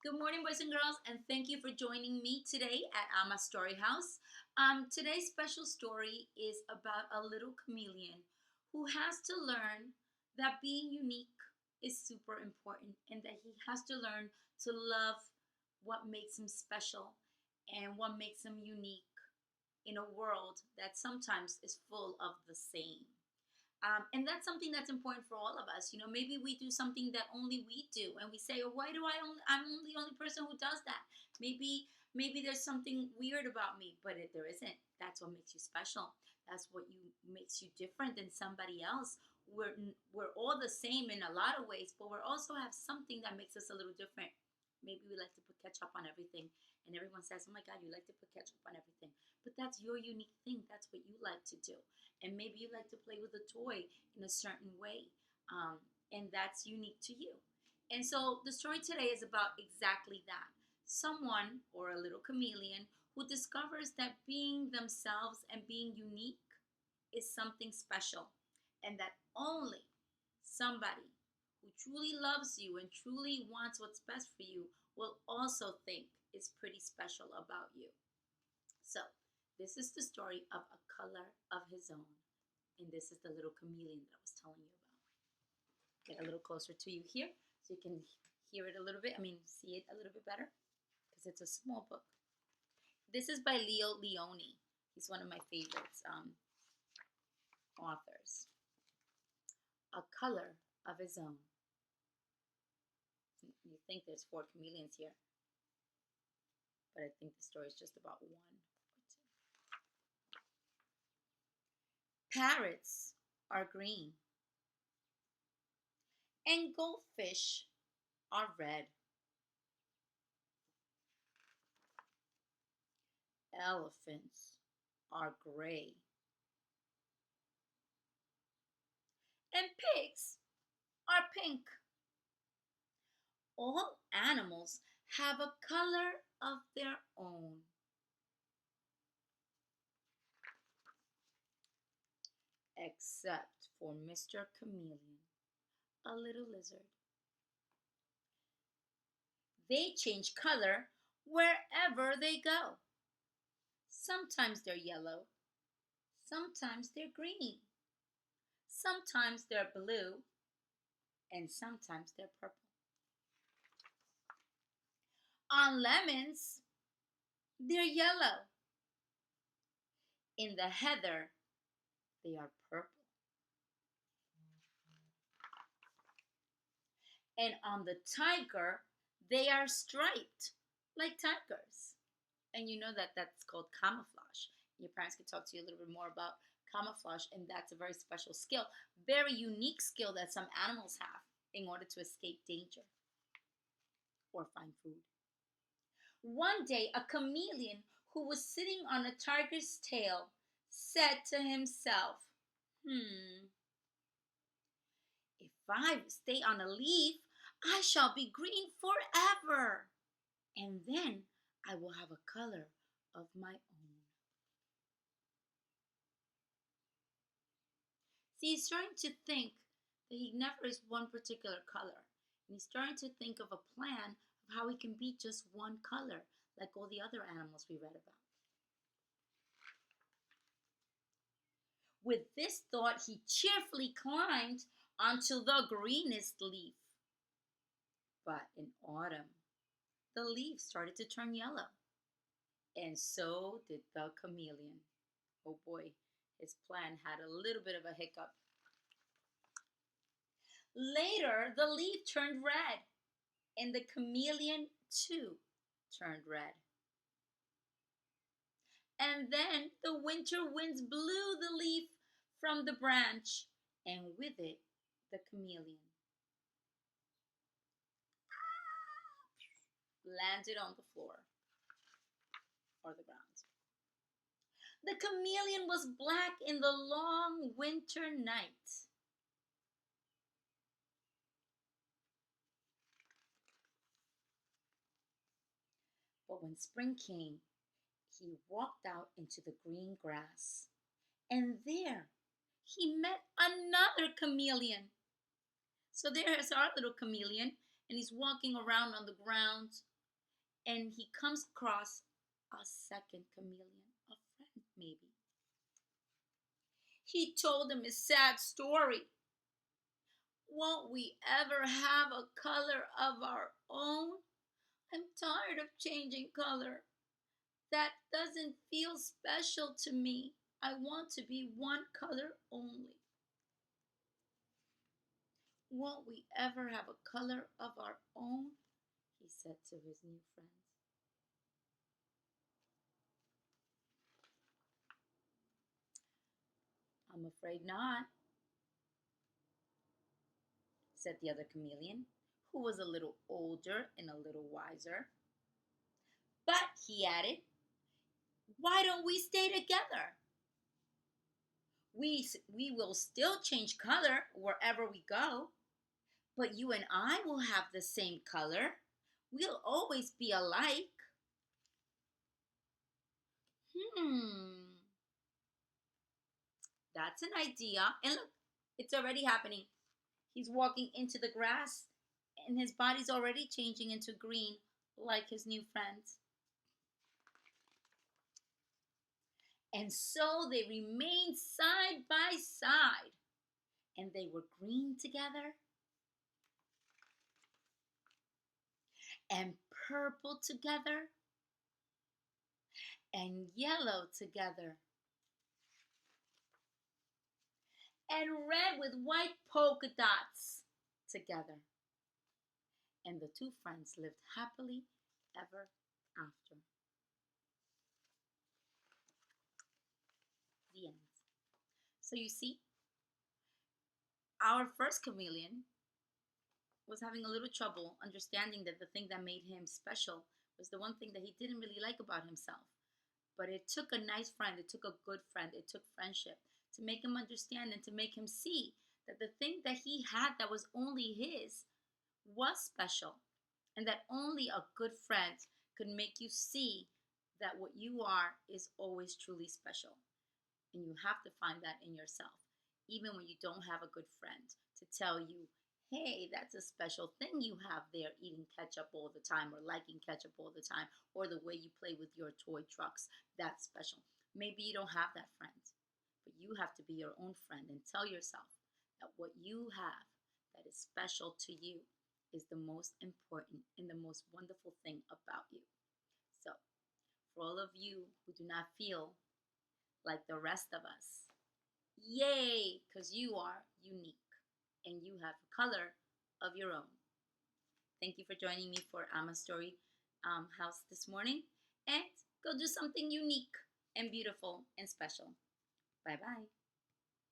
Good morning, boys and girls, and thank you for joining me today at Ama Storyhouse. Today's special story is about a little chameleon who has to learn that being unique is super important and that he has to learn to love what makes him special and what makes him unique in a world that sometimes is full of the same. And that's something that's important for all of us. Maybe we do something that only we do, and we say, "Oh, why do I only? I'm the only person who does that." Maybe there's something weird about me, but there isn't. That's what makes you special. That's what you makes you different than somebody else. We're all the same in a lot of ways, but we also have something that makes us a little different. Maybe we like to put ketchup on everything, and everyone says, "Oh my God, you like to put ketchup on everything," but that's your unique thing. That's what you like to do. And maybe you like to play with a toy in a certain way, um, and that's unique to you. And so the story today is about exactly that: someone or a little chameleon who discovers that being themselves and being unique is something special, and that only somebody who truly loves you and truly wants what's best for you will also think is pretty special about you. So, this is the story of a color of his own. And this is the little chameleon that I was telling you about. Get a little closer to you here so you can hear it a little bit. See it a little bit better because it's a small book. This is by Leo Lionni. He's one of my favorites authors. A color of his own. You think there's 4 chameleons here, but I think the story is just about 1 or 2. Parrots are green, and goldfish are red. Elephants are gray, and pigs are pink. All animals have a color of their own, except for Mr. Chameleon, a little lizard. They change color wherever they go. Sometimes they're yellow, sometimes they're green, sometimes they're blue, and sometimes they're purple. On lemons, they're yellow. In the heather, they are purple. And on the tiger, they are striped like tigers. And you know that that's called camouflage. Your parents could talk to you a little bit more about camouflage, and that's a very special skill, very unique skill that some animals have in order to escape danger or find food. One day, a chameleon who was sitting on a tiger's tail said to himself, if I stay on a leaf, I shall be green forever, and then I will have a color of my own. See, he's starting to think that he never is one particular color. And he's starting to think of a plan of how he can be just one color, like all the other animals we read about. With this thought, he cheerfully climbed onto the greenest leaf. But in autumn, the leaves started to turn yellow. And so did the chameleon. Oh boy, his plan had a little bit of a hiccup. Later, the leaf turned red, and the chameleon too turned red. And then the winter winds blew the leaf from the branch, and with it, the chameleon landed on the floor or the ground. The chameleon was black in the long winter night. But when spring came, he walked out into the green grass, and there he met another chameleon. So there's our little chameleon, and he's walking around on the ground and he comes across a second chameleon, a friend maybe. He told him his sad story. Won't we ever have a color of our own? I'm tired of changing color. That doesn't feel special to me. I want to be one color only. Won't we ever have a color of our own? He said to his new friends. I'm afraid not, said the other chameleon, who was a little older and a little wiser. But, he added, why don't we stay together? We will still change color wherever we go, but you and I will have the same color. We'll always be alike. That's an idea. And look, it's already happening. He's walking into the grass, and his body's already changing into green like his new friends. And so they remained side by side, and they were green together and purple together and yellow together and red with white polka dots together. And the two friends lived happily ever after. The end. So you see, our first chameleon was having a little trouble understanding that the thing that made him special was the one thing that he didn't really like about himself. But it took a nice friend, it took a good friend, it took friendship to make him understand and to make him see that the thing that he had that was only his was special, and that only a good friend could make you see that what you are is always truly special. And you have to find that in yourself, even when you don't have a good friend to tell you, hey, that's a special thing you have there, eating ketchup all the time or liking ketchup all the time, or the way you play with your toy trucks. That's special. Maybe you don't have that friend, but you have to be your own friend and tell yourself that what you have that is special to you is the most important and the most wonderful thing about you. So, for all of you who do not feel like the rest of us, yay, because you are unique and you have a color of your own. Thank you for joining me for Amma Story House this morning. And go do something unique and beautiful and special. Bye bye.